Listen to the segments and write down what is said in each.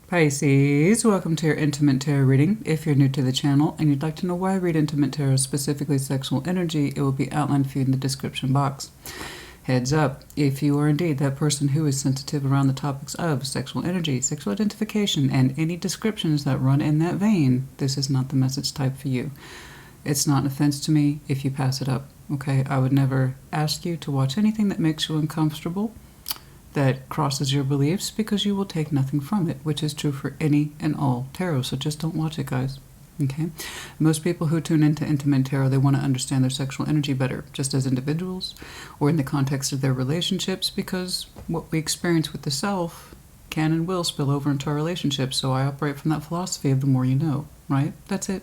Pisces, welcome to your Intimate Tarot reading. If you're new to the channel and you'd like to know why I read Intimate Tarot, specifically sexual energy, it will be outlined for you in the description box. Heads up, if you are indeed that person who is sensitive around the topics of sexual energy, sexual identification, and any descriptions that run in that vein, this is not the message type for you. It's not an offense to me if you pass it up, okay? I would never ask you to watch anything that makes you uncomfortable, that crosses your beliefs, because you will take nothing from it, which is true for any and all tarot. So just don't watch it, guys. Okay? Most people who tune into Intimate Tarot, they want to understand their sexual energy better, just as individuals or in the context of their relationships, because what we experience with the self can and will spill over into our relationships. So I operate from that philosophy of the more you know, right? That's it.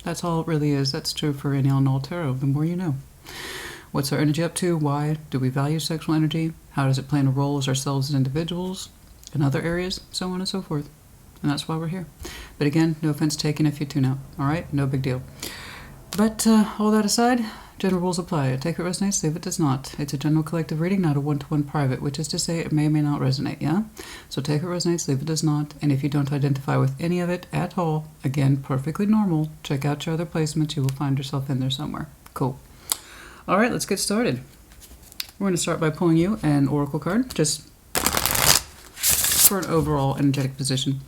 That's all it really is. That's true for any and all tarot. The more you know. What's our energy up to? Why do we value sexual energy? How does it play a role as ourselves as individuals in other areas? So on and so forth. And that's why we're here. But again, no offense taken if you tune out. All right? No big deal. But all that aside, general rules apply. Take it resonates, leave it does not. It's a general collective reading, not a one-to-one private, which is to say it may or may not resonate, yeah? So take it resonates, leave it does not. And if you don't identify with any of it at all, again, perfectly normal. Check out your other placements. You will find yourself in there somewhere. Cool. All right, let's get started. We're going to start by pulling you an oracle card, just for an overall energetic position.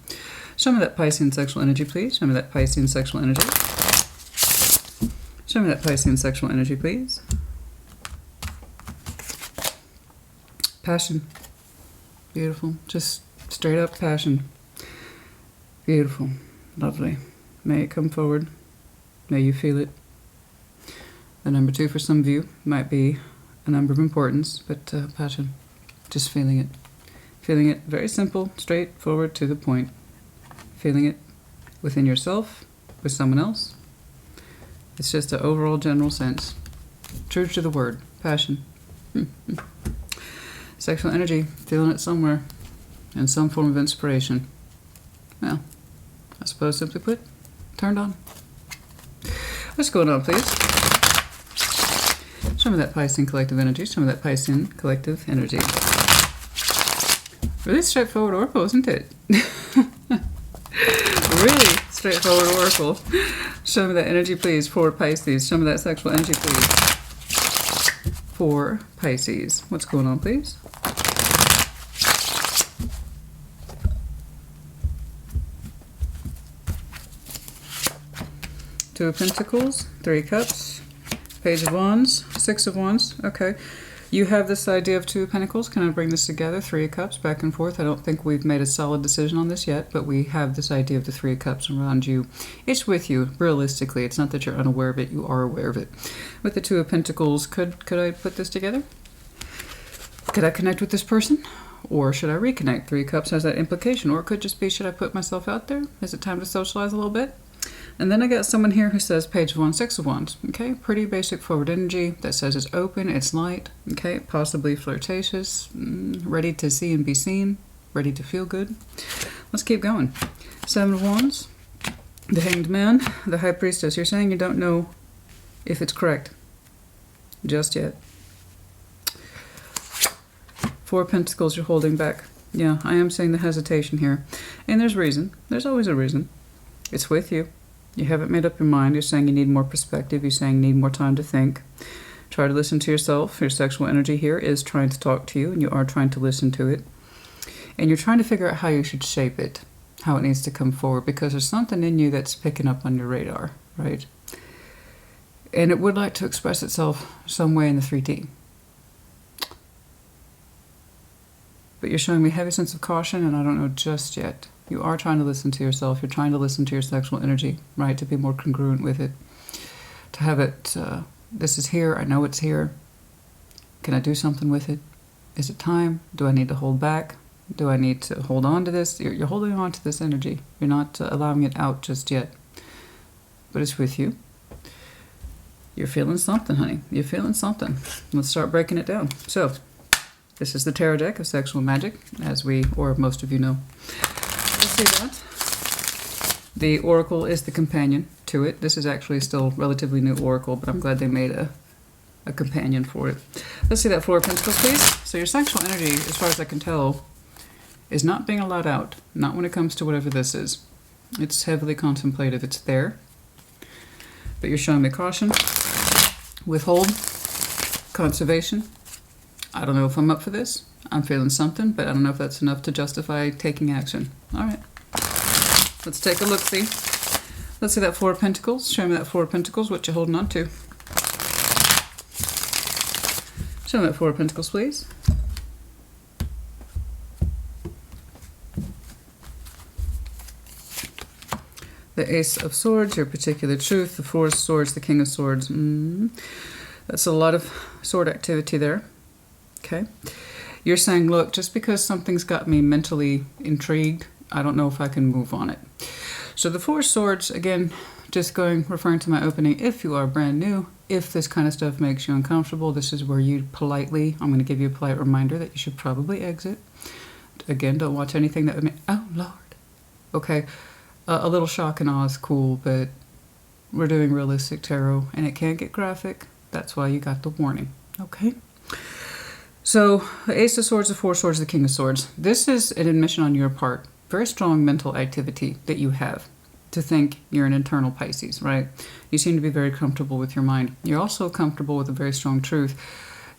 Show me that Piscean sexual energy, please. Show me that Piscean sexual energy. Show me that Piscean sexual energy, please. Passion. Beautiful. Just straight up passion. Beautiful. Lovely. May it come forward. May you feel it. The number 2 for some of you might be a number of importance, but passion. Just feeling it. Feeling it very simple, straightforward, to the point. Feeling it within yourself, with someone else. It's just an overall general sense. True to the word. Passion. Sexual energy. Feeling it somewhere. In some form of inspiration. Well, I suppose simply put, turned on. What's going on, please? Show me that Piscean collective energy. Show me that Piscean collective energy. Really straightforward oracle, isn't it? Really straightforward oracle. Show me that energy, please, for Pisces. Show me that sexual energy, please, for Pisces. What's going on, please? Two of Pentacles, 3 Cups, Page of Wands, 6 of Wands. Okay. You have this idea of 2 of Pentacles. Can I bring this together? 3 of Cups, back and forth. I don't think we've made a solid decision on this yet, but we have this idea of the 3 of Cups around you. It's with you, realistically. It's not that you're unaware of it. You are aware of it. With the 2 of Pentacles, could I put this together? Could I connect with this person? Or should I reconnect? 3 of Cups has that implication. Or it could just be, should I put myself out there? Is it time to socialize a little bit? And then I got someone here who says Page of Wands, 6 of Wands. Okay, pretty basic forward energy that says it's open, it's light, okay, possibly flirtatious, ready to see and be seen, ready to feel good. Let's keep going. 7 of Wands, the Hanged Man, the High Priestess. You're saying you don't know if it's correct just yet. 4 of Pentacles, you're holding back. Yeah, I am seeing the hesitation here. And there's reason. There's always a reason. It's with you. You haven't made up your mind. You're saying you need more perspective. You're saying you need more time to think. Try to listen to yourself. Your sexual energy here is trying to talk to you, and you are trying to listen to it. And you're trying to figure out how you should shape it, how it needs to come forward, because there's something in you that's picking up on your radar, right? And it would like to express itself some way in the 3D. But you're showing me a heavy sense of caution, and I don't know just yet. You are trying to listen to yourself. You're trying to listen to your sexual energy, right? To be more congruent with it. To have it, this is here. I know it's here. Can I do something with it? Is it time? Do I need to hold back? Do I need to hold on to this? You're holding on to this energy. You're not allowing it out just yet. But it's with you. You're feeling something, honey. You're feeling something. Let's start breaking it down. So, this is the tarot deck of sexual magic, as we, or most of you know. See that? The oracle is the companion to it. This is actually still relatively new oracle, but I'm glad they made a companion for it. Let's see that 4 of Pentacles, please. So your sexual energy, as far as I can tell, is not being allowed out. Not when it comes to whatever this is. It's heavily contemplative. It's there. But you're showing me caution, withhold, conservation. I don't know if I'm up for this. I'm feeling something, but I don't know if that's enough to justify taking action. All right. Let's take a look-see. Let's see that Four of Pentacles. Show me that Four of Pentacles, what you're holding on to. Show me that Four of Pentacles, please. The Ace of Swords, your particular truth. The Four of Swords, the King of Swords. That's a lot of sword activity there. Okay. You're saying, look, just because something's got me mentally intrigued, I don't know if I can move on it. So the Four of Swords, again, just referring to my opening, if you are brand new, if this kind of stuff makes you uncomfortable, this is where you politely, I'm going to give you a polite reminder that you should probably exit. Again, don't watch anything that would make, oh, Lord. Okay, a little shock and awe is cool, but we're doing realistic tarot, and it can get graphic. That's why you got the warning, okay? So, the Ace of Swords, the Four of Swords, the King of Swords. This is an admission on your part. Very strong mental activity that you have to think you're an internal Pisces, right? You seem to be very comfortable with your mind. You're also comfortable with a very strong truth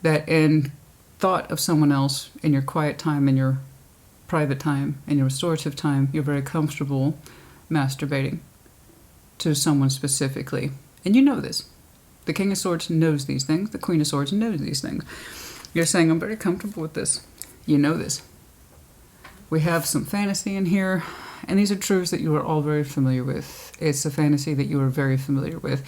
that in thought of someone else, in your quiet time, in your private time, in your restorative time, you're very comfortable masturbating to someone specifically. And you know this. The King of Swords knows these things. The Queen of Swords knows these things. You're saying, I'm very comfortable with this. You know this. We have some fantasy in here, and these are truths that you are all very familiar with. It's a fantasy that you are very familiar with.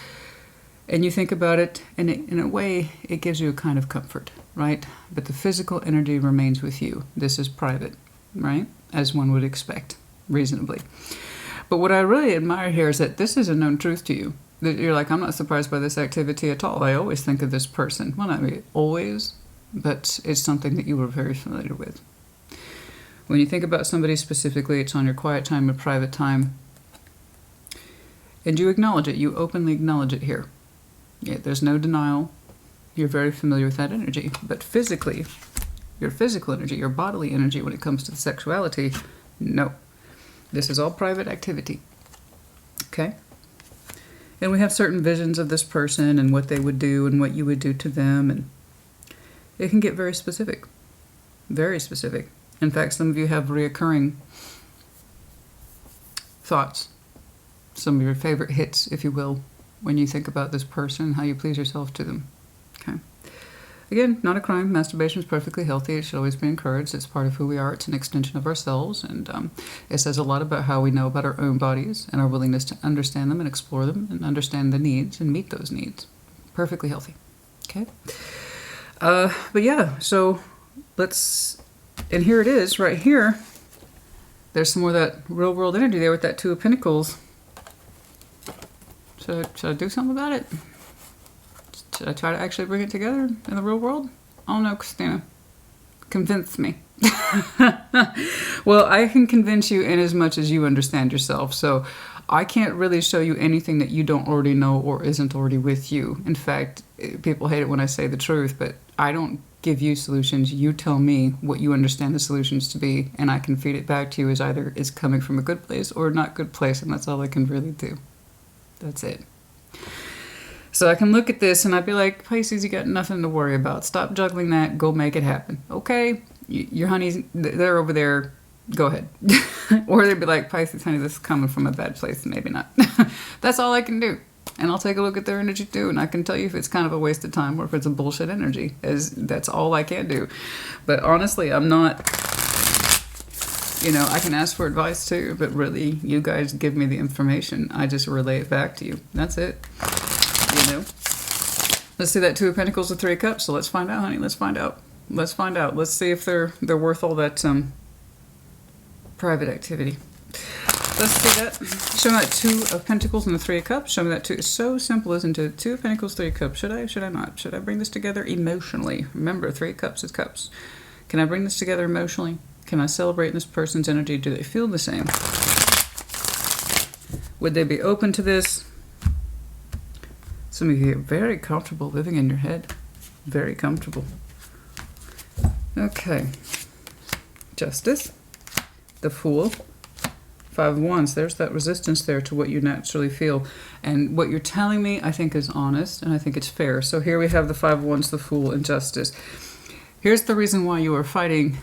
And you think about it, and in a way, it gives you a kind of comfort, right? But the physical energy remains with you. This is private, right? As one would expect, reasonably. But what I really admire here is that this is a known truth to you. That you're like, I'm not surprised by this activity at all. I always think of this person. Well, not really always, but it's something that you were very familiar with. When you think about somebody specifically, it's on your quiet time or private time. And you acknowledge it. You openly acknowledge it here. Yeah, there's no denial. You're very familiar with that energy. But physically, your physical energy, your bodily energy when it comes to the sexuality, no. This is all private activity. Okay? And we have certain visions of this person and what they would do and what you would do to them. And it can get very specific. Very specific. In fact, some of you have reoccurring thoughts. Some of your favorite hits, if you will, when you think about this person and how you please yourself to them. Okay. Again, not a crime. Masturbation is perfectly healthy. It should always be encouraged. It's part of who we are. It's an extension of ourselves. And it says a lot about how we know about our own bodies and our willingness to understand them and explore them and understand the needs and meet those needs. Perfectly healthy. Okay. But yeah, so let's... And here it is, right here. There's some more of that real world energy there with that Two of Pentacles. Should I do something about it? Should I try to actually bring it together in the real world? I don't know, Christina. Convince me. Well, I can convince you in as much as you understand yourself. So I can't really show you anything that you don't already know or isn't already with you. In fact, people hate it when I say the truth, but I don't give you solutions. You tell me what you understand the solutions to be, and I can feed it back to you as either it's coming from a good place or not good place, and that's all I can really do. That's it. So I can look at this and I'd be like, Pisces, you got nothing to worry about. Stop juggling that. Go make it happen. Okay? Your honey's, they're over there. Go ahead. Or they'd be like, Pisces, honey, this is coming from a bad place. Maybe not. That's all I can do. And I'll take a look at their energy too, and I can tell you if it's kind of a waste of time or if it's a bullshit energy. That's all I can do. But honestly, I'm not, I can ask for advice too, but really, you guys give me the information. I just relay it back to you. That's it. Let's see that Two of Pentacles, the Three of Cups. So let's find out, honey. Let's find out. Let's find out. Let's see if they're worth all that private activity. Let's see that. Show me that Two of Pentacles and the Three of Cups. Show me that too. It's so simple, isn't it? Two of Pentacles, Three of Cups. Should I not? Should I bring this together emotionally? Remember, Three of Cups is cups. Can I bring this together emotionally? Can I celebrate this person's energy? Do they feel the same? Would they be open to this? Some of you are very comfortable living in your head. Very comfortable. Okay. Justice. the Fool. Five of Wands. There's that resistance there to what you naturally feel. And what you're telling me, I think, is honest, and I think it's fair. So here we have the Five of Wands, the Fool, and Justice. Here's the reason why you are fighting,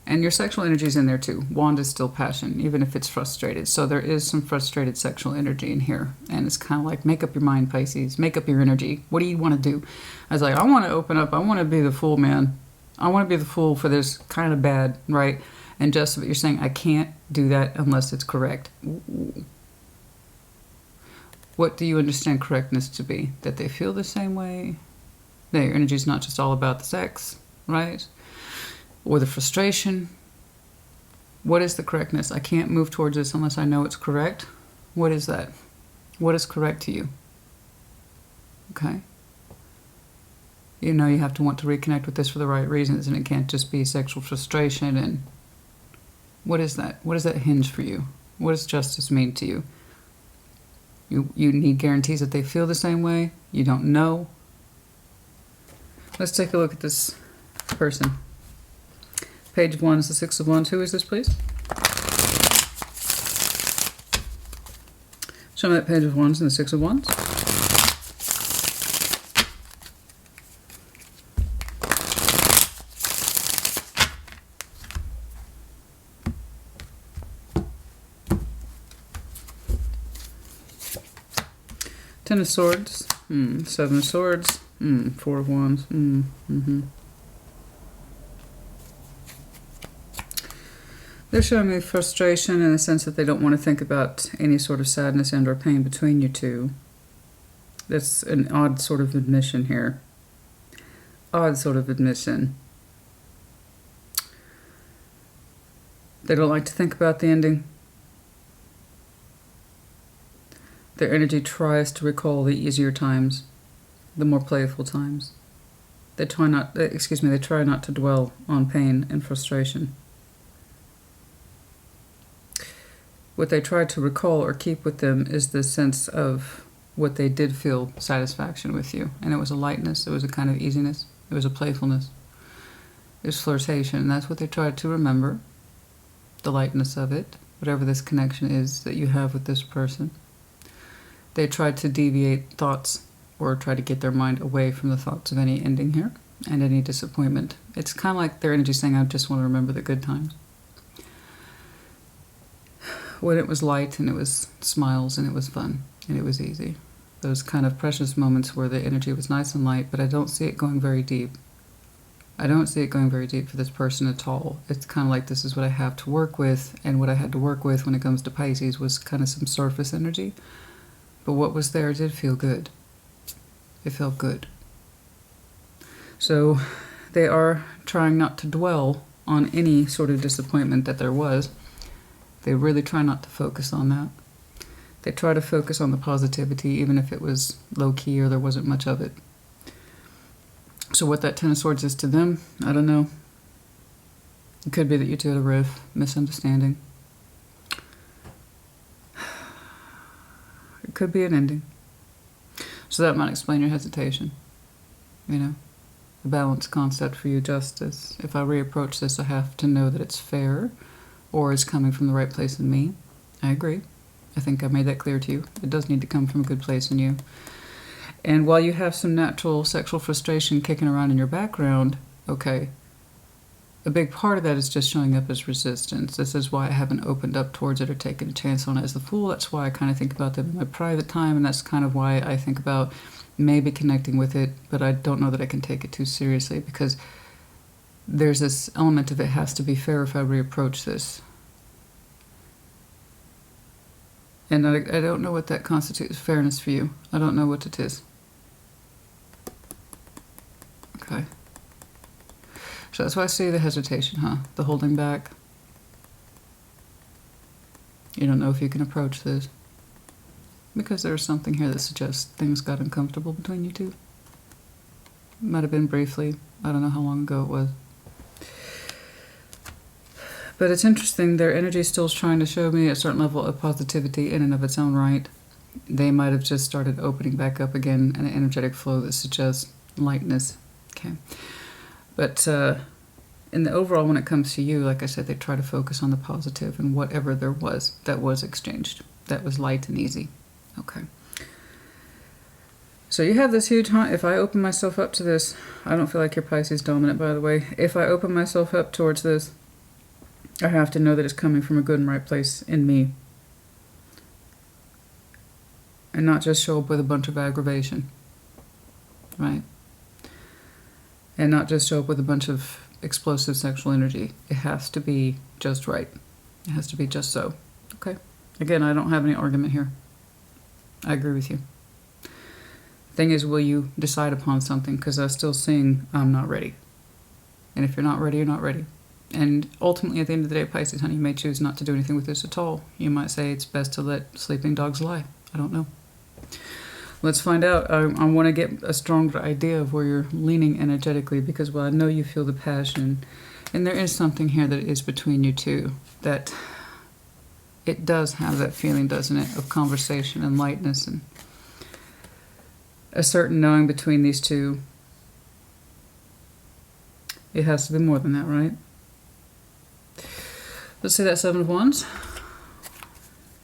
and your sexual energy is in there too. Wand is still passion, even if it's frustrated. So there is some frustrated sexual energy in here. And it's kind of like, make up your mind, Pisces. Make up your energy. What do you want to do? I was like, I want to open up. I want to be the Fool, man. I want to be the Fool for this kind of bad, right? And just what you're saying, I can't do that unless it's correct. What do you understand correctness to be? That they feel the same way? That your energy is not just all about the sex, right? Or the frustration. What is the correctness? I can't move towards this unless I know it's correct. What is that? What is correct to you? Okay? You know you have to want to reconnect with this for the right reasons, and it can't just be sexual frustration. And what is that? What does that hinge for you? What does justice mean to you? You need guarantees that they feel the same way. You don't know. Let's take a look at this person. Page of Wands, the Six of Wands. Who is this, please? Show me that Page of Wands and the Six of Wands. Ten of Swords. Seven of Swords. Four of Wands. They're showing me frustration in the sense that they don't want to think about any sort of sadness and or pain between you two. That's an odd sort of admission here. Odd sort of admission. They don't like to think about the ending. Their energy tries to recall the easier times, the more playful times. They try not to dwell on pain and frustration. What they try to recall or keep with them is the sense of what they did feel satisfaction with you. And it was a lightness, it was a kind of easiness, it was a playfulness, it was flirtation. And that's what they tried to remember, the lightness of it, whatever this connection is that you have with this person. They tried to deviate thoughts or try to get their mind away from the thoughts of any ending here and any disappointment. It's kind of like their energy saying, I just want to remember the good times. When it was light and it was smiles and it was fun and it was easy. Those kind of precious moments where the energy was nice and light, but I don't see it going very deep. I don't see it going very deep for this person at all. It's kind of like this is what I have to work with, and what I had to work with when it comes to Pisces was kind of some surface energy. But what was there did feel good. It felt good. So they are trying not to dwell on any sort of disappointment that there was. They really try not to focus on that. They try to focus on the positivity, even if it was low-key or there wasn't much of it. So what that Ten of Swords is to them, I don't know. It could be that you two had a riff, misunderstanding. It could be an ending. So that might explain your hesitation. You know, the balance concept for you, justice. If I reapproach this, I have to know that it's fair or is coming from the right place in me. I agree. I think I made that clear to you. It does need to come from a good place in you. And while you have some natural sexual frustration kicking around in your background, okay, a big part of that is just showing up as resistance. This is why I haven't opened up towards it or taken a chance on it as the Fool. That's why I kind of think about them in my private time, and that's kind of why I think about maybe connecting with it, but I don't know that I can take it too seriously because there's this element of it has to be fair if I reapproach this. And I don't know what that constitutes fairness for you. I don't know what it is. Okay. So that's why I see the hesitation, huh? The holding back. You don't know if you can approach this. Because there's something here that suggests things got uncomfortable between you two. Might have been briefly. I don't know how long ago it was. But it's interesting, their energy still is trying to show me a certain level of positivity in and of its own right. They might have just started opening back up again an energetic flow that suggests lightness. Okay. But in the overall, when it comes to you, like I said, they try to focus on the positive and whatever there was that was exchanged. That was light and easy. Okay. So you have this huge hunt. If I open myself up to this, I don't feel like you're Pisces dominant, by the way. If I open myself up towards this, I have to know that it's coming from a good and right place in me. And not just show up with a bunch of aggravation. Right? And not just show up with a bunch of explosive sexual energy. It has to be just right. It has to be just so. Okay? Again, I don't have any argument here. I agree with you. Thing is, will you decide upon something? Because I'm still seeing I'm not ready. And if you're not ready, you're not ready. And ultimately, at the end of the day, Pisces, honey, you may choose not to do anything with this at all. You might say it's best to let sleeping dogs lie. I don't know. Let's find out. I want to get a stronger idea of where you're leaning energetically, because, well, I know you feel the passion. And there is something here that is between you two, that it does have that feeling, doesn't it, of conversation and lightness and a certain knowing between these two. It has to be more than that, right? Let's see that Seven of Wands.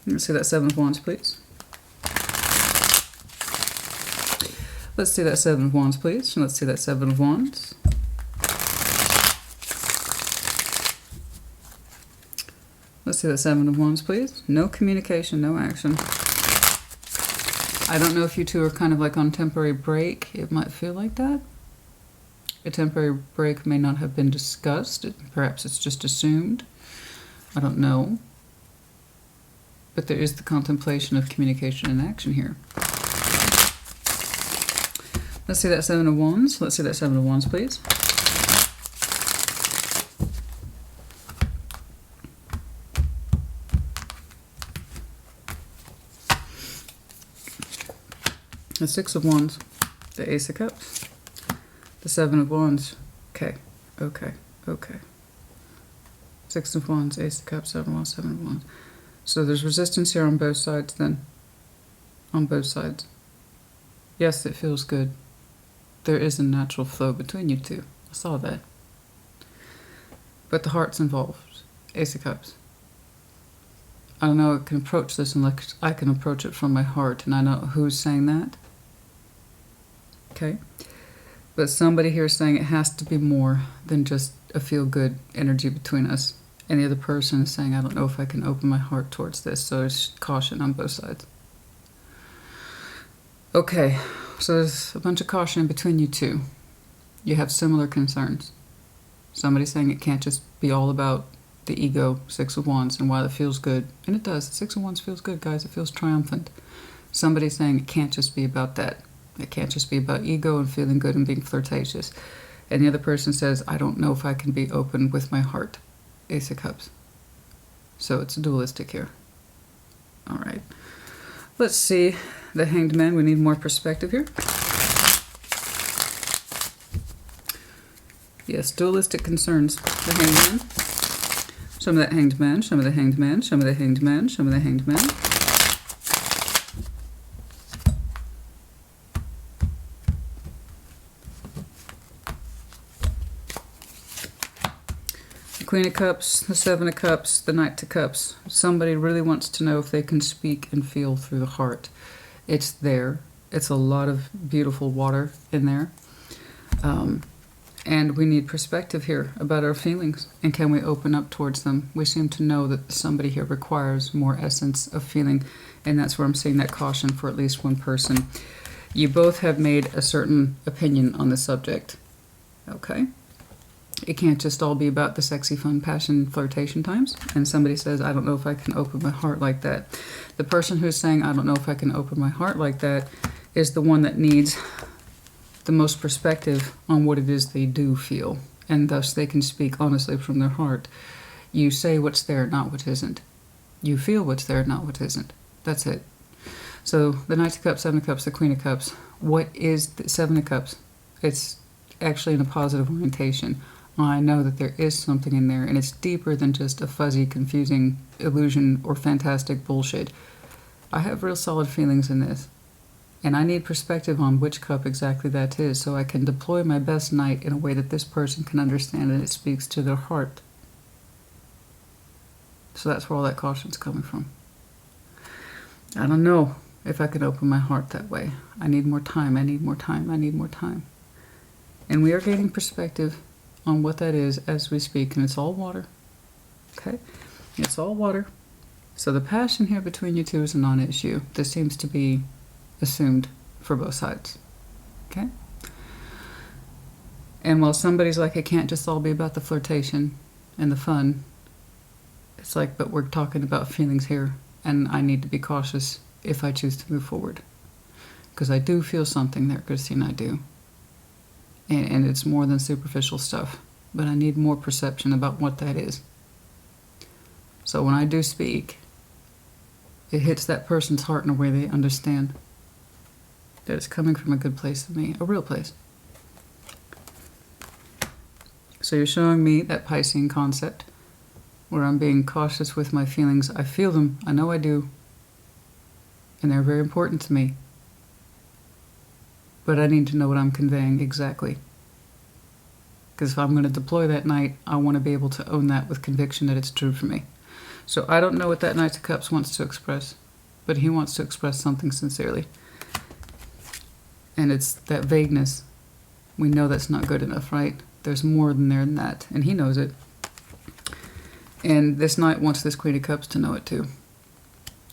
Let's see that Seven of Wands, please. Let's see that Seven of Wands, please. And let's see that Seven of Wands. Let's see that Seven of Wands, please. No communication, no action. I don't know if you two are kind of like on temporary break. It might feel like that. A temporary break may not have been discussed. Perhaps it's just assumed. I don't know. But there is the contemplation of communication and action here. Let's see that Seven of Wands. Let's see that Seven of Wands, please. The Six of Wands, the Ace of Cups, the Seven of Wands. Okay, okay, okay. Six of Wands, Ace of Cups, Seven of Wands, Seven of Wands. So there's resistance here on both sides then. On both sides. Yes, it feels good. There is a natural flow between you two. I saw that. But the heart's involved. Ace of Cups. I don't know, I can approach this unless I can approach it from my heart, and I know who's saying that. Okay? But somebody here is saying it has to be more than just a feel-good energy between us. And the other person is saying, I don't know if I can open my heart towards this, so there's caution on both sides. Okay, so there's a bunch of caution between you two. You have similar concerns. Somebody's saying it can't just be all about the ego, Six of Wands, and while it feels good, and it does, Six of Wands feels good, guys, it feels triumphant. Somebody's saying it can't just be about that. It can't just be about ego and feeling good and being flirtatious. And the other person says, I don't know if I can be open with my heart. Ace of Cups. So it's dualistic here. All right. Let's see the Hanged Man. We need more perspective here. Yes, dualistic concerns. The Hanged Man. Show me that Hanged Man. Show me the Hanged Man. Show me the Hanged Man. Show me the Hanged Man. Queen of Cups, the Seven of Cups, the Knight of Cups. Somebody really wants to know if they can speak and feel through the heart. It's there. It's a lot of beautiful water in there. And we need perspective here about our feelings. And can we open up towards them? We seem to know that somebody here requires more essence of feeling. And that's where I'm seeing that caution for at least one person. You both have made a certain opinion on the subject. Okay? It can't just all be about the sexy, fun, passion, flirtation times. And somebody says, I don't know if I can open my heart like that. The person who's saying, I don't know if I can open my heart like that, is the one that needs the most perspective on what it is they do feel. And thus they can speak honestly from their heart. You say what's there, not what isn't. You feel what's there, not what isn't. That's it. So the Knight of Cups, Seven of Cups, the Queen of Cups. What is the Seven of Cups? It's actually in a positive orientation. I know that there is something in there, and it's deeper than just a fuzzy, confusing illusion or fantastic bullshit. I have real solid feelings in this. And I need perspective on which cup exactly that is so I can deploy my best knight in a way that this person can understand and it speaks to their heart. So that's where all that caution's coming from. I don't know if I can open my heart that way. I need more time. I need more time. I need more time. And we are gaining perspective on what that is as we speak. And it's all water. Okay? It's all water. So the passion here between you two is a non-issue. This seems to be assumed for both sides. Okay? And while somebody's like, it can't just all be about the flirtation and the fun, it's like, but we're talking about feelings here, and I need to be cautious if I choose to move forward. Because I do feel something there, Christine, I do. And it's more than superficial stuff, but I need more perception about what that is. So when I do speak, it hits that person's heart in a way they understand that it's coming from a good place of me, a real place. So you're showing me that Piscean concept where I'm being cautious with my feelings. I feel them, I know I do, and they're very important to me. But I need to know what I'm conveying exactly. Because if I'm going to deploy that knight, I want to be able to own that with conviction that it's true for me. So I don't know what that Knight of Cups wants to express, but he wants to express something sincerely. And it's that vagueness. We know that's not good enough, right? There's more than that, and he knows it. And this Knight wants this Queen of Cups to know it too.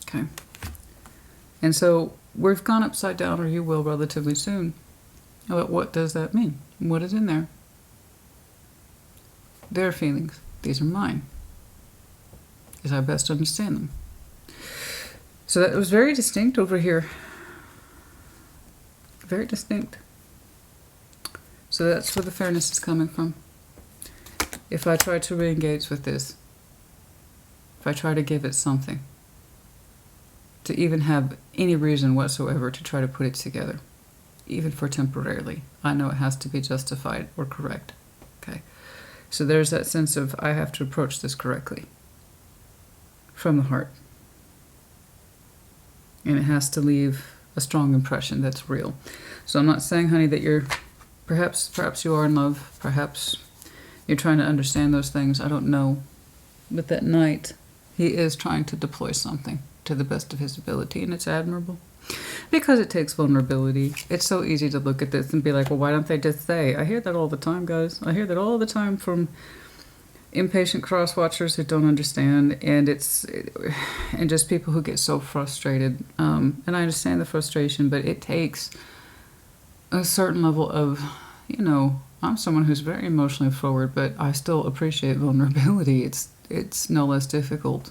Okay. And so we've gone upside down, or you will relatively soon. But what does that mean? What is in there? Their feelings. These are mine. Is I best understand them. So that was very distinct over here. Very distinct. So that's where the fairness is coming from. If I try to re-engage with this, if I try to give it something, to even have any reason whatsoever to try to put it together, even for temporarily, I know it has to be justified or correct. Okay, so there's that sense of I have to approach this correctly from the heart, and it has to leave a strong impression that's real. So I'm not saying, honey, that you're perhaps you are in love, perhaps you're trying to understand those things. I don't know, but that Knight, he is trying to deploy something to the best of his ability, and it's admirable because it takes vulnerability. It's so easy to look at this and be like, well, why don't they just say? I hear that all the time, guys. I hear that all the time from impatient cross-watchers who don't understand, and just people who get so frustrated. And I understand the frustration, but it takes a certain level of, I'm someone who's very emotionally forward, but I still appreciate vulnerability. It's no less difficult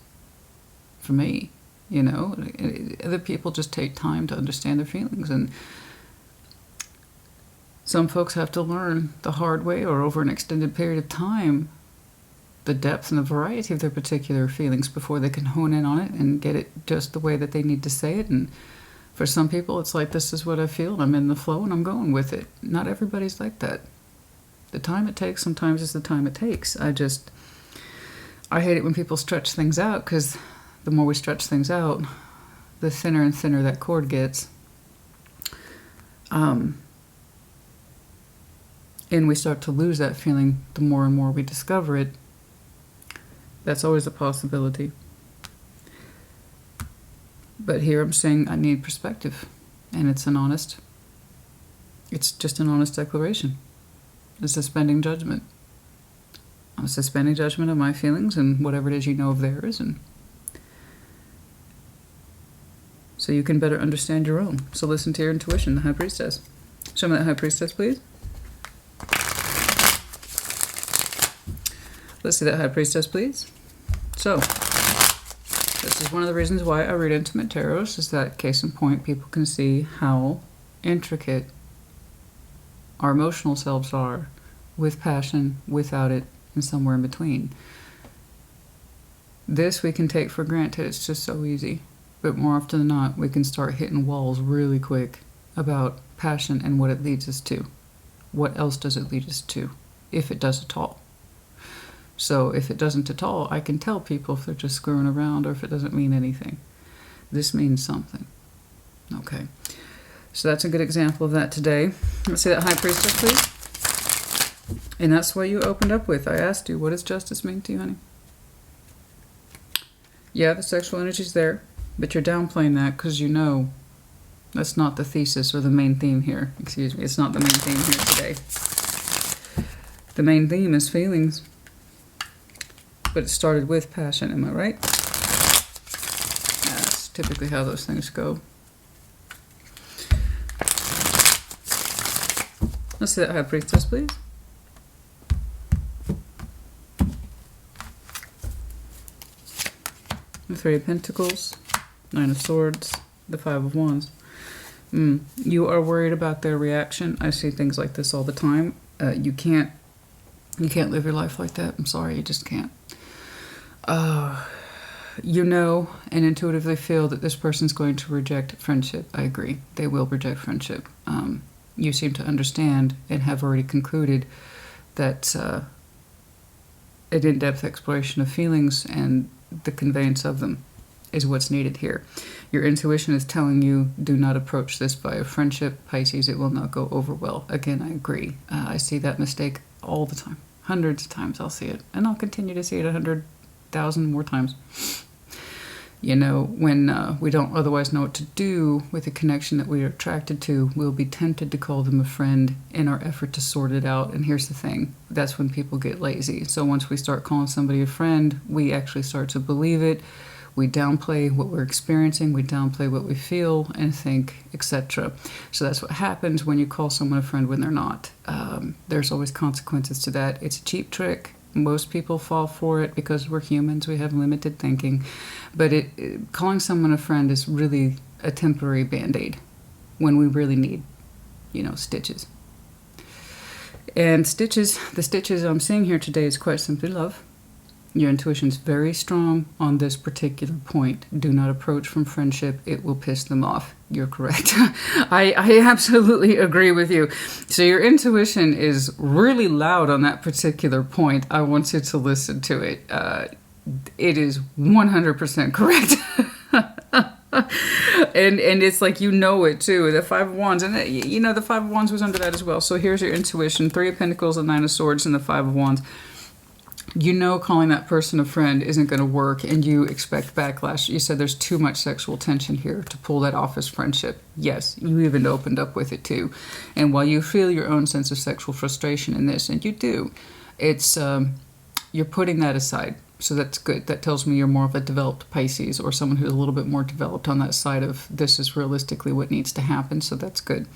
for me, Other people just take time to understand their feelings, and some folks have to learn the hard way or over an extended period of time the depth and the variety of their particular feelings before they can hone in on it and get it just the way that they need to say it. And for some people, it's like, this is what I feel, and I'm in the flow, and I'm going with it. Not everybody's like that. The time it takes sometimes is the time it takes. I hate it when people stretch things out, because the more we stretch things out, the thinner and thinner that cord gets. And we start to lose that feeling the more and more we discover it. That's always a possibility. But here I'm saying I need perspective, and it's just an honest declaration. A suspending judgment. I'm suspending judgment of my feelings and whatever it is you know of theirs, and so you can better understand your own. So listen to your intuition, the High Priestess. Show me that High Priestess, please. Let's see that High Priestess, please. So, this is one of the reasons why I read Intimate Tarot, is that, case in point, people can see how intricate our emotional selves are, with passion, without it, and somewhere in between. This we can take for granted. It's just so easy. But more often than not, we can start hitting walls really quick about passion and what it leads us to. What else does it lead us to, if it does at all? So if it doesn't at all, I can tell people if they're just screwing around or if it doesn't mean anything. This means something. Okay. So that's a good example of that today. Let's see that High Priestess, please. And that's what you opened up with. I asked you, what does justice mean to you, honey? Yeah, the sexual energy's there, but you're downplaying that because you know that's not the thesis or the main theme here. Excuse me, it's not the main theme here today. The main theme is feelings, but it started with passion, am I right? That's typically how those things go. Let's see that High Priestess, please. The Three of Pentacles, Nine of Swords, the Five of Wands. You are worried about their reaction. I see things like this all the time. You can't live your life like that. I'm sorry, you just can't. You know and intuitively feel that this person's going to reject friendship. I agree. They will reject friendship. You seem to understand and have already concluded that an in-depth exploration of feelings and the conveyance of them is what's needed here. Your intuition is telling you, do not approach this by a friendship, Pisces. It will not go over well. Again, I agree. I see that mistake all the time. Hundreds of times I'll see it. And I'll continue to see it 100,000 more times. You know, when we don't otherwise know what to do with a connection that we are attracted to, we'll be tempted to call them a friend in our effort to sort it out. And here's the thing. That's when people get lazy. So once we start calling somebody a friend, we actually start to believe it. We downplay what we're experiencing. We downplay what we feel and think, etc. So that's what happens when you call someone a friend when they're not. There's always consequences to that. It's a cheap trick. Most people fall for it because we're humans. We have limited thinking. But calling someone a friend is really a temporary band-aid when we really need, you know, stitches. And the stitches I'm seeing here today is quite simply love. Your intuition's very strong on this particular point. Do not approach from friendship. It will piss them off. You're correct. I absolutely agree with you. So your intuition is really loud on that particular point. I want you to listen to it. It is 100% correct. and it's like, you know it too. The Five of Wands, and you know the Five of Wands was under that as well. So here's your intuition. Three of Pentacles, the Nine of Swords, and the Five of Wands. You know calling that person a friend isn't going to work, and you expect backlash. You said there's too much sexual tension here to pull that off as friendship. Yes, you even opened up with it too. And while you feel your own sense of sexual frustration in this, and you do, it's you're putting that aside. So that's good. That tells me you're more of a developed Pisces, or someone who's a little bit more developed on that side of this is realistically what needs to happen. So that's good.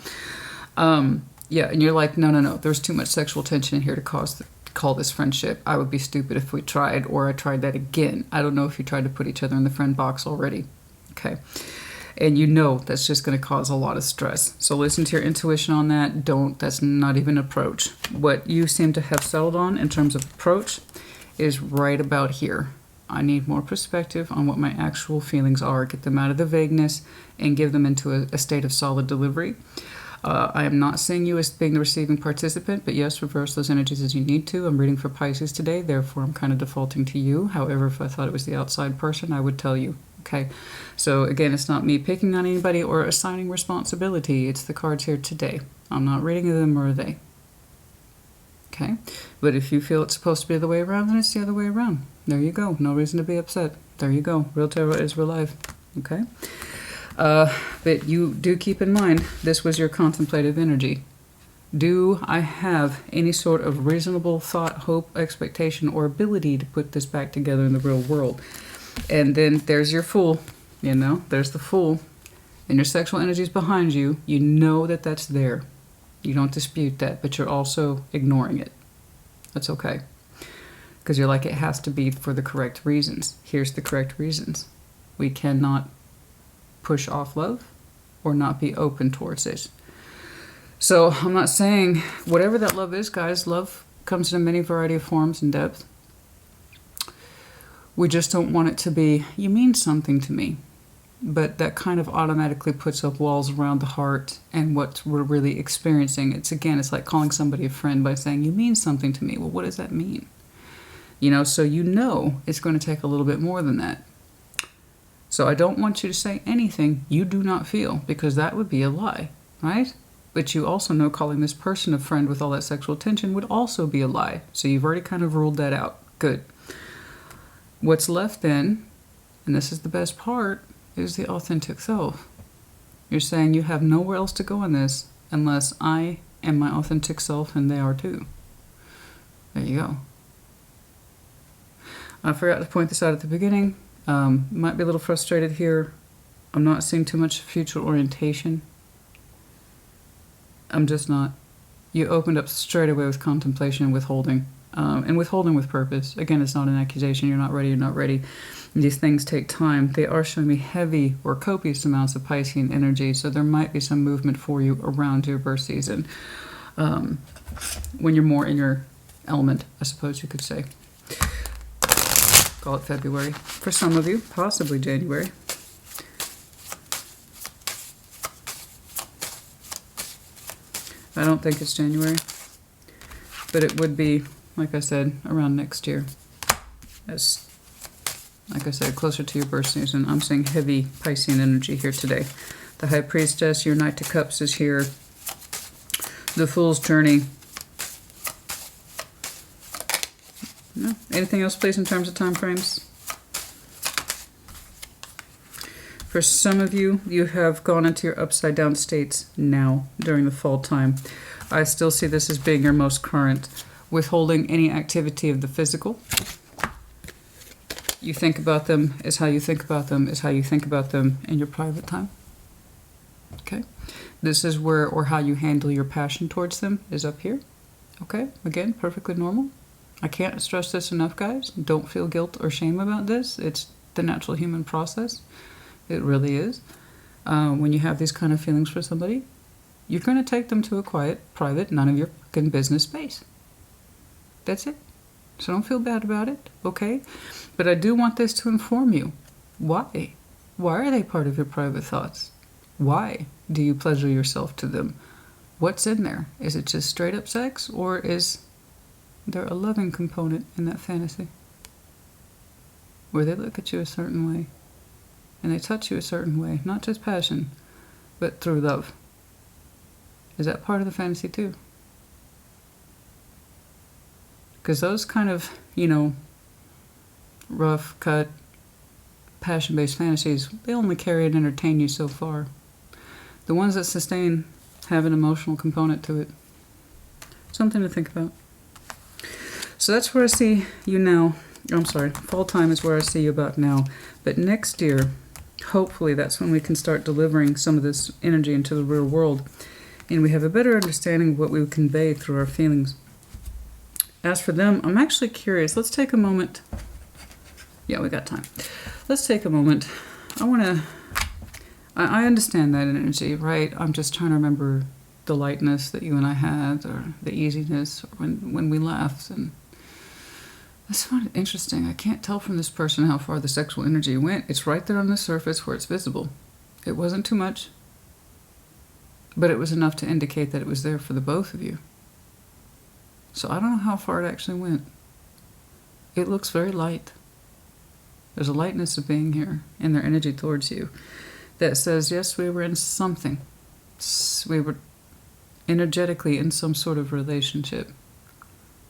Yeah, and you're like, no. There's too much sexual tension in here to call this friendship. I would be stupid if we tried, or I tried that again. I don't know if you tried to put each other in the friend box already. Okay. And you know that's just going to cause a lot of stress. So listen to your intuition on that. That's not even an approach. What you seem to have settled on in terms of approach is right about here. I need more perspective on what my actual feelings are. Get them out of the vagueness and give them into a state of solid delivery. I am not seeing you as being the receiving participant, but yes, reverse those energies as you need to. I'm reading for Pisces today, therefore I'm kind of defaulting to you. However, if I thought it was the outside person, I would tell you. Okay, so again, it's not me picking on anybody or assigning responsibility. It's the cards here today. I'm not reading them or they. Okay, but if you feel it's supposed to be the way around, then it's the other way around. There you go. No reason to be upset. There you go. Real tarot is real life. Okay. But you do keep in mind, this was your contemplative energy. Do I have any sort of reasonable thought, hope, expectation, or ability to put this back together in the real world? And then there's your Fool, you know, there's the Fool. And your sexual energy is behind you. You know that that's there. You don't dispute that, but you're also ignoring it. That's okay. Because you're like, it has to be for the correct reasons. Here's the correct reasons. We cannot push off love or not be open towards it. So I'm not saying whatever that love is, guys, love comes in a many variety of forms and depth. We just don't want it to be, you mean something to me. But that kind of automatically puts up walls around the heart and what we're really experiencing. It's like calling somebody a friend by saying, you mean something to me. Well, what does that mean? You know, so you know it's going to take a little bit more than that. So I don't want you to say anything you do not feel, because that would be a lie. right? But you also know calling this person a friend with all that sexual tension would also be a lie. So you've already kind of ruled that out. Good. What's left then, and this is the best part, is the authentic self. You're saying you have nowhere else to go in this unless I am my authentic self and they are too. There you go. I forgot to point this out at the beginning. Might be a little frustrated here. I'm not seeing too much future orientation. I'm just not. You opened up straight away with contemplation and withholding. And withholding with purpose. Again, it's not an accusation. You're not ready. You're not ready. These things take time. They are showing me heavy or copious amounts of Piscean energy, so there might be some movement for you around your birth season when you're more in your element, I suppose you could say. Call it February. For some of you, possibly January. I don't think it's January, but it would be, like I said, around next year. As, like I said, closer to your birth season. I'm seeing heavy Piscean energy here today. The High Priestess, your Knight of Cups is here. The Fool's Journey. No. Anything else, please, in terms of time frames? For some of you, you have gone into your upside down states now during the fall time. I still see this as being your most current. Withholding any activity of the physical. You think about them is how you think about them is how you think about them in your private time. Okay? This is where or how you handle your passion towards them is up here. Okay? Again, perfectly normal. I can't stress this enough, guys. Don't feel guilt or shame about this. It's the natural human process. It really is. When you have these kind of feelings for somebody, you're going to take them to a quiet, private, none of your fucking business space. That's it. So don't feel bad about it, okay? But I do want this to inform you. Why? Why are they part of your private thoughts? Why do you pleasure yourself to them? What's in there? Is it just straight up sex, or is there a loving component in that fantasy? Where they look at you a certain way, and they touch you a certain way, not just passion, but through love. Is that part of the fantasy too? Because those kind of, you know, rough cut, passion-based fantasies, they only carry and entertain you so far. The ones that sustain have an emotional component to it. Something to think about. So that's where I see you now. I'm sorry, fall time is where I see you about now. But next year, hopefully that's when we can start delivering some of this energy into the real world. And we have a better understanding of what we would convey through our feelings. As for them, I'm actually curious. Let's take a moment. Yeah, we got time. Let's take a moment. I understand that energy, right? I'm just trying to remember the lightness that you and I had, or the easiness when we laughed. And that's kind of interesting. I can't tell from this person how far the sexual energy went. It's right there on the surface where it's visible. It wasn't too much, but it was enough to indicate that it was there for the both of you. So I don't know how far it actually went. It looks very light. There's a lightness of being here in their energy towards you that says, yes, we were in something. We were energetically in some sort of relationship.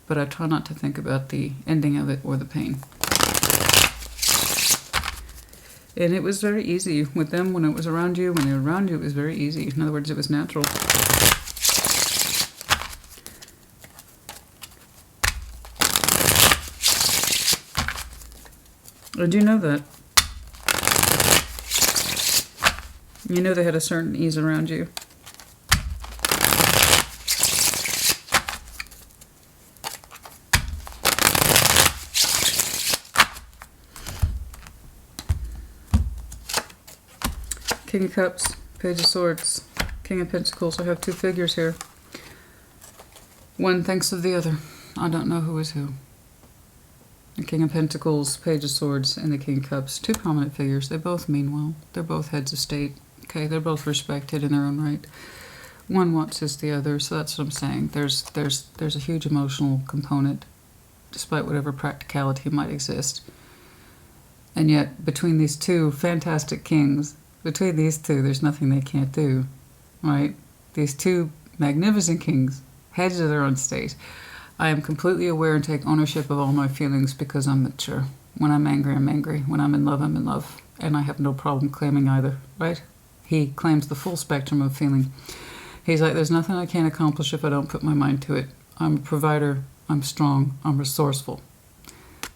But I try not to think about the ending of it or the pain. And it was very easy with them when it was around you. When they were around you, it was very easy. In other words, it was natural. Did you know that? You know they had a certain ease around you. King of Cups, Page of Swords, King of Pentacles. I have two figures here. One thinks of the other. I don't know who is who. The King of Pentacles, Page of Swords, and the King of Cups. Two prominent figures. They both mean well. They're both heads of state. Okay, they're both respected in their own right. One wants as the other, so that's what I'm saying. There's a huge emotional component, despite whatever practicality might exist. And yet, between these two fantastic kings, between these two, there's nothing they can't do, right? These two magnificent kings, heads of their own state. I am completely aware and take ownership of all my feelings because I'm mature. When I'm angry, I'm angry. When I'm in love, I'm in love. And I have no problem claiming either, right? He claims the full spectrum of feeling. He's like, there's nothing I can't accomplish if I don't put my mind to it. I'm a provider. I'm strong. I'm resourceful.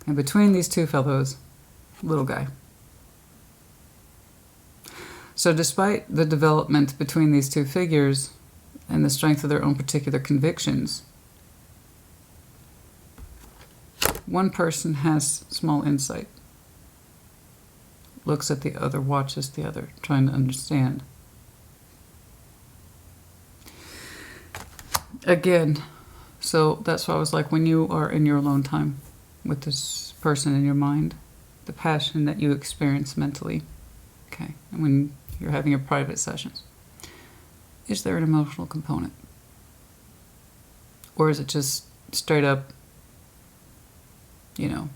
And between these two fellows, little guy. So despite the development between these two figures and the strength of their own particular convictions, one person has small insight, looks at the other, watches the other, trying to understand. Again, so that's why I was like, when you are in your alone time with this person in your mind, the passion that you experience mentally, okay, and when you're having your private sessions, is there an emotional component? Or is it just straight up, you know,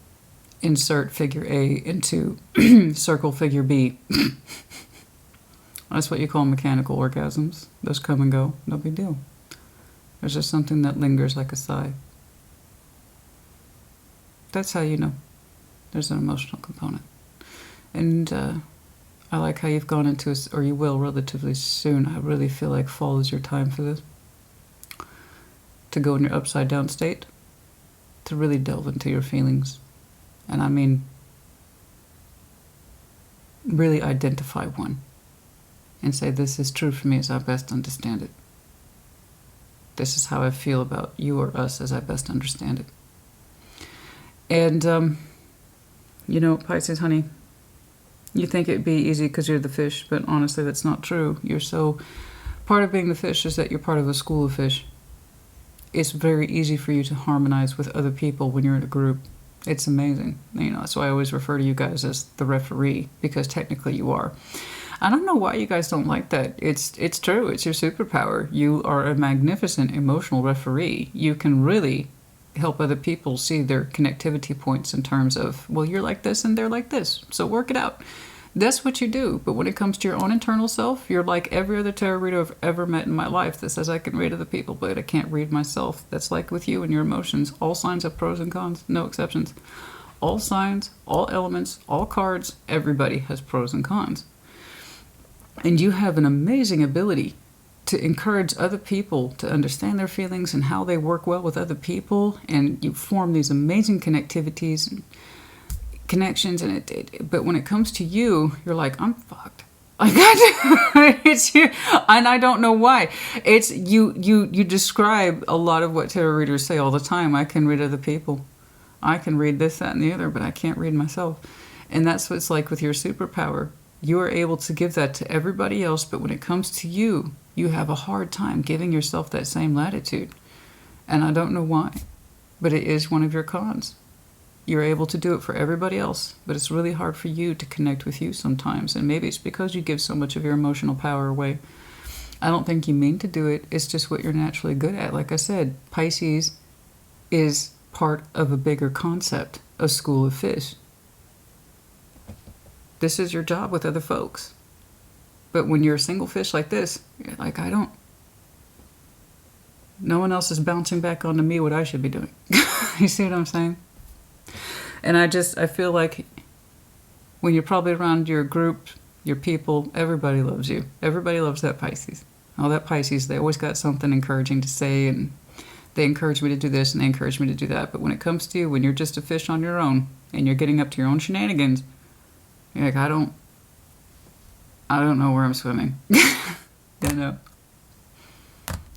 insert figure A into circle figure B? That's what you call mechanical orgasms. Those come and go, no big deal. There's just something that lingers like a sigh. That's how you know there's an emotional component. And I like how you've gone into, or you will relatively soon. I really feel like fall is your time for this. To go in your upside down state. To really delve into your feelings. And I mean, really identify one. And say, this is true for me as I best understand it. This is how I feel about you or us as I best understand it. And, you know, Pisces, honey, you think it'd be easy because you're the fish, but honestly, that's not true. You're so... Part of being the fish is that you're part of a school of fish. It's very easy for you to harmonize with other people when you're in a group. It's amazing. You know, that's why I always refer to you guys as the referee, because technically you are. I don't know why you guys don't like that. It's true. It's your superpower. You are a magnificent emotional referee. You can really help other people see their connectivity points in terms of, well, you're like this and they're like this, so work it out. That's what you do. But when it comes to your own internal self, you're like every other tarot reader I've ever met in my life that says I can read other people, but I can't read myself. That's like with you and your emotions. All signs have pros and cons, no exceptions. All signs, all elements, all cards, everybody has pros and cons. And you have an amazing ability to encourage other people to understand their feelings and how they work well with other people, and you form these amazing connectivities and connections. And but when it comes to you, you're like, I'm fucked. Like, it's you, and I don't know why. It's you describe a lot of what tarot readers say all the time. I can read other people. I can read this, that, and the other, but I can't read myself. And that's what it's like with your superpower. You are able to give that to everybody else, but when it comes to you, you have a hard time giving yourself that same latitude. And I don't know why, but it is one of your cons. You're able to do it for everybody else, but it's really hard for you to connect with you sometimes. And maybe it's because you give so much of your emotional power away. I don't think you mean to do it. It's just what you're naturally good at. Like I said, Pisces is part of a bigger concept, a school of fish. This is your job with other folks. But when you're a single fish like this, you're like, no one else is bouncing back onto me what I should be doing. You see what I'm saying? And I feel like when you're probably around your group, your people, everybody loves you. Everybody loves that Pisces. All that Pisces, they always got something encouraging to say, and they encourage me to do this and they encourage me to do that. But when it comes to you, when you're just a fish on your own and you're getting up to your own shenanigans, you're like, I don't know where I'm swimming. You know.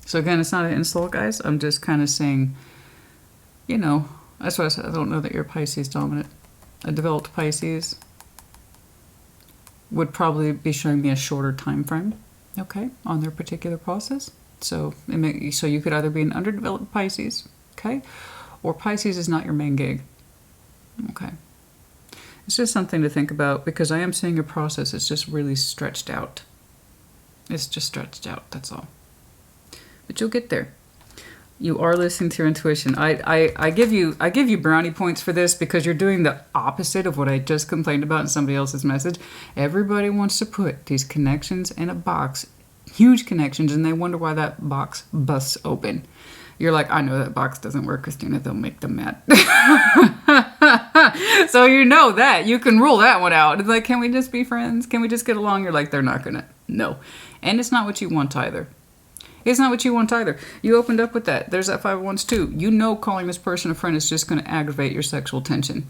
So again, it's not an insult, guys. I'm just kind of saying, you know, that's why I said I don't know that you're Pisces dominant. A developed Pisces would probably be showing me a shorter time frame, okay, on their particular process. So you could either be an underdeveloped Pisces, okay, or Pisces is not your main gig, okay. It's just something to think about, because I am seeing your process. It's just really stretched out. It's just stretched out, that's all. But you'll get there. You are listening to your intuition. I give you brownie points for this because you're doing the opposite of what I just complained about in somebody else's message. Everybody wants to put these connections in a box huge connections, and they wonder why that box busts open. You're like, I know that box doesn't work, Christina. They'll make them mad. So you know that. You can rule that one out. It's like, can we just be friends? Can we just get along? You're like, they're not going to. No. And it's not what you want either. It's not what you want either. You opened up with that. There's that 5 of Wands too. You know calling this person a friend is just going to aggravate your sexual tension.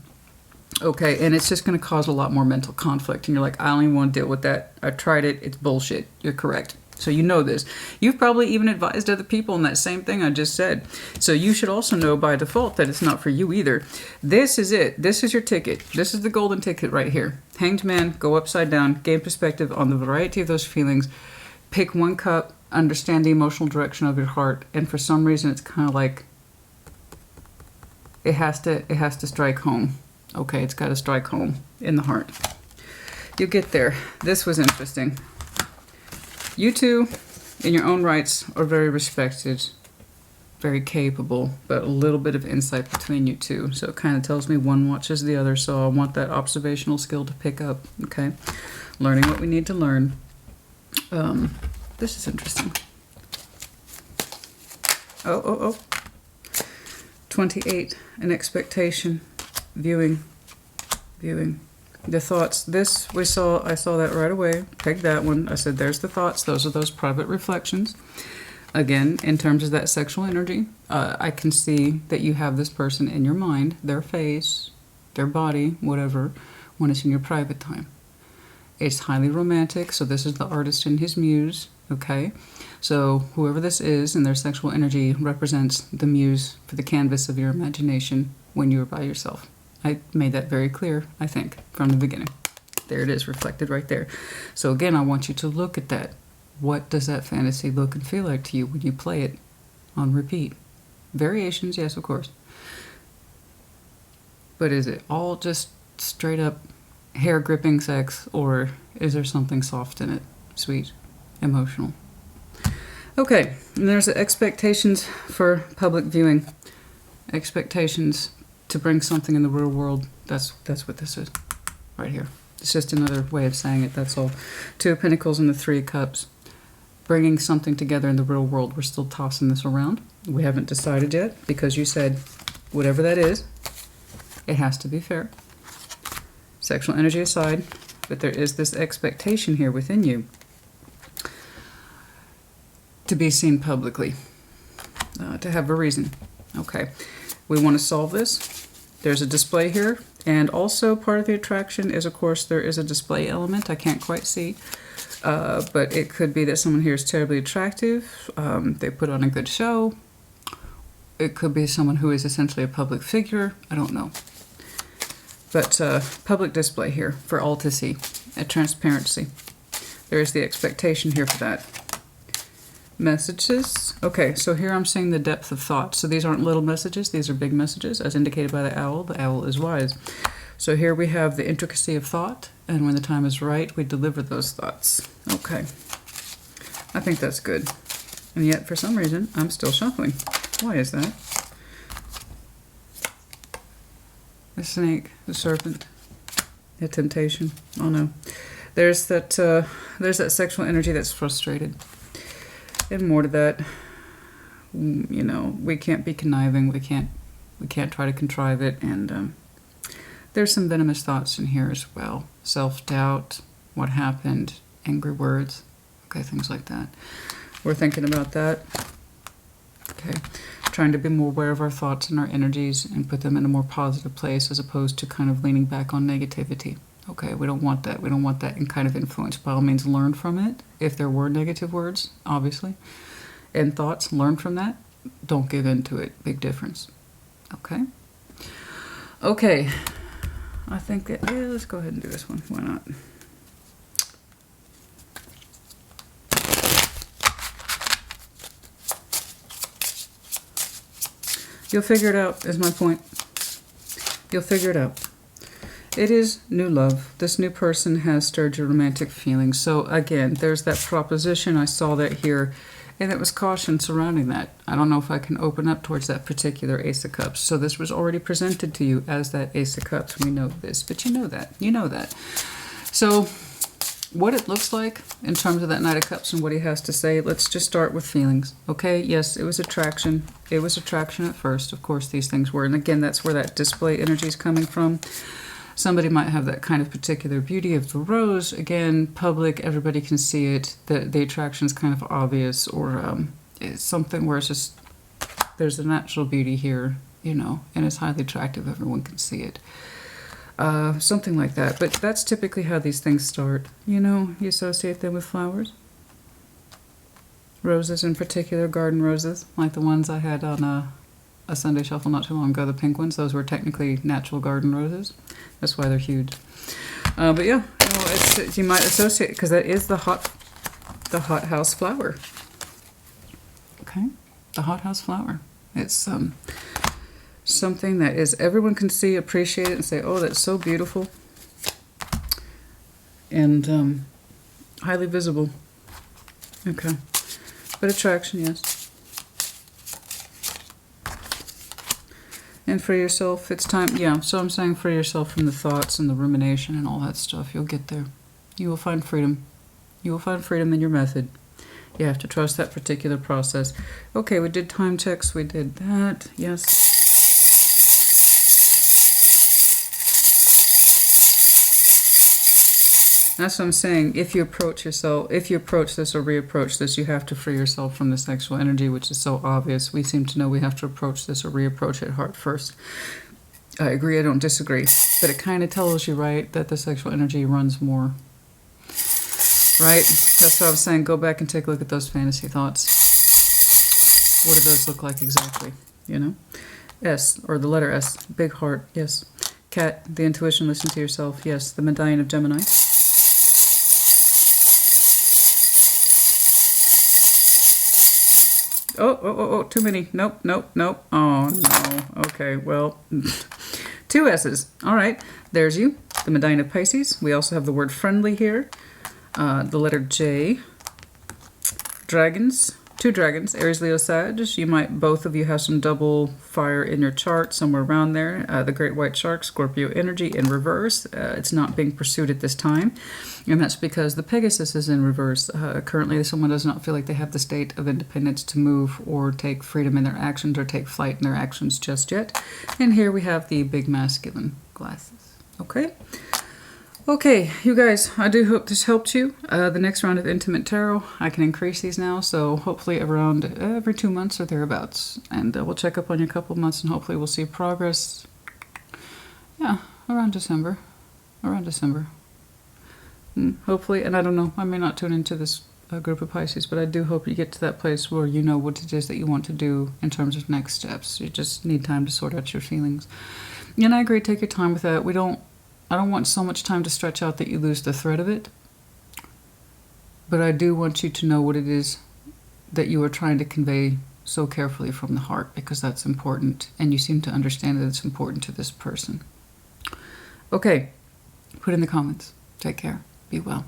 Okay, and it's just going to cause a lot more mental conflict. And you're like, I don't even want to deal with that. I tried it. It's bullshit. You're correct. So you know this. You've probably even advised other people on that same thing I just said. So you should also know by default that it's not for you either. This is it. This is your ticket. This is the golden ticket right here. Hanged Man, go upside down, gain perspective on the variety of those feelings. Pick one cup, understand the emotional direction of your heart, and for some reason it's kind of like it has to strike home. Okay, it's got to strike home in the heart. You'll get there. This was interesting. You two, in your own rights, are very respected, very capable, but a little bit of insight between you two. So it kind of tells me one watches the other, so I want that observational skill to pick up, okay? Learning what we need to learn. This is interesting. Oh. 28, an expectation, viewing. The thoughts, this I saw that right away. Pegged that one. I said, there's the thoughts. Those are those private reflections. Again, in terms of that sexual energy, I can see that you have this person in your mind, their face, their body, whatever, when it's in your private time. It's highly romantic, so this is the artist and his muse, okay? So whoever this is and their sexual energy represents the muse for the canvas of your imagination when you are by yourself. I made that very clear, I think, from the beginning. There it is, reflected right there. So again, I want you to look at that. What does that fantasy look and feel like to you when you play it on repeat? Variations, yes, of course. But is it all just straight up hair-gripping sex, or is there something soft in it? Sweet, emotional. Okay, and there's the expectations for public viewing. Expectations to bring something in the real world. That's what this is right here. It's just another way of saying it, that's all. 2 of Pentacles and the 3 of Cups. Bringing something together in the real world. We're still tossing this around. We haven't decided yet because you said whatever that is, it has to be fair. Sexual energy aside, but there is this expectation here within you to be seen publicly, to have a reason. Okay, we want to solve this. There's a display here, and also part of the attraction is, of course, there is a display element. I can't quite see, but it could be that someone here is terribly attractive. They put on a good show. It could be someone who is essentially a public figure. I don't know. But public display here for all to see, a transparency. There is the expectation here for that. Messages. Okay, so here I'm seeing the depth of thought. So these aren't little messages, these are big messages, as indicated by the owl. The owl is wise. So here we have the intricacy of thought, and when the time is right, we deliver those thoughts. Okay, I think that's good. And yet, for some reason, I'm still shuffling. Why is that? The snake, the serpent, the temptation. Oh no. There's that sexual energy that's frustrated. And more to that, you know, we can't be conniving, we can't try to contrive it, and there's some venomous thoughts in here as well. Self-doubt, what happened, angry words, okay, things like that. We're thinking about that. Okay, trying to be more aware of our thoughts and our energies and put them in a more positive place as opposed to kind of leaning back on negativity. Okay, we don't want that. We don't want that kind of influence. By all means, learn from it. If there were negative words, obviously, and thoughts, learn from that. Don't give in to it. Big difference. Okay? Okay. I think that, yeah, let's go ahead and do this one. Why not? You'll figure it out, is my point. You'll figure it out. It is new love. This new person has stirred your romantic feelings. So again, there's that proposition. I saw that here, and it was caution surrounding that. I don't know if I can open up towards that particular Ace of Cups. So this was already presented to you as that Ace of Cups. We know this, but you know that. You know that. So what it looks like in terms of that Knight of Cups and what he has to say, let's just start with feelings, okay? Yes, it was attraction. It was attraction at first. Of course, these things were. And again, that's where that display energy is coming from. Somebody might have that kind of particular beauty of the rose. Again, public, everybody can see it. The attraction is kind of obvious, or it's something where it's just, there's a natural beauty here, you know, and it's highly attractive. Everyone can see it. Something like that. But that's typically how these things start. You know, you associate them with flowers. Roses in particular, garden roses, like the ones I had on a Sunday Shuffle not too long ago, the pink ones. Those were technically natural garden roses. That's why they're huge. But yeah, you might associate, because that is the hothouse flower. Okay, the hothouse flower. It's something that is, everyone can see, appreciate it, and say, oh, that's so beautiful. And highly visible. Okay. But attraction, yes. And for yourself, it's time, yeah, so I'm saying for yourself from the thoughts and the rumination and all that stuff, you'll get there. You will find freedom. You will find freedom in your method. You have to trust that particular process. Okay, we did time checks, we did that, yes. That's what I'm saying. If you approach yourself, if you approach this or reapproach this, you have to free yourself from the sexual energy, which is so obvious. We seem to know we have to approach this or reapproach it heart first. I agree, I don't disagree. But it kind of tells you, right, that the sexual energy runs more. Right? That's what I was saying. Go back and take a look at those fantasy thoughts. What do those look like exactly? You know? S, or the letter S. Big heart, yes. Cat, the intuition, listen to yourself, yes. The medallion of Gemini. Oh, too many. Nope. Oh, no. Okay, well, 2 S's. All right, there's you, the medallion of Pisces. We also have the word friendly here. The letter J. Dragons. 2 dragons, Aries, Leo, Sag. You might, both of you have some double fire in your chart, somewhere around there. The great white shark, Scorpio energy in reverse. It's not being pursued at this time. And that's because the Pegasus is in reverse. Currently, someone does not feel like they have the state of independence to move or take freedom in their actions or take flight in their actions just yet. And here we have the big masculine glasses. Okay? Okay, you guys, I do hope this helped you. The next round of Intimate Tarot, I can increase these now, so hopefully around every 2 months or thereabouts. And we'll check up on you a couple of months, and hopefully we'll see progress. Yeah, around December. Hopefully, and I don't know, I may not tune into this group of Pisces, but I do hope you get to that place where you know what it is that you want to do in terms of next steps. You just need time to sort out your feelings. And I agree, take your time with that. I don't want so much time to stretch out that you lose the thread of it. But I do want you to know what it is that you are trying to convey so carefully from the heart, because that's important. And you seem to understand that it's important to this person. Okay, put in the comments. Take care. Be well.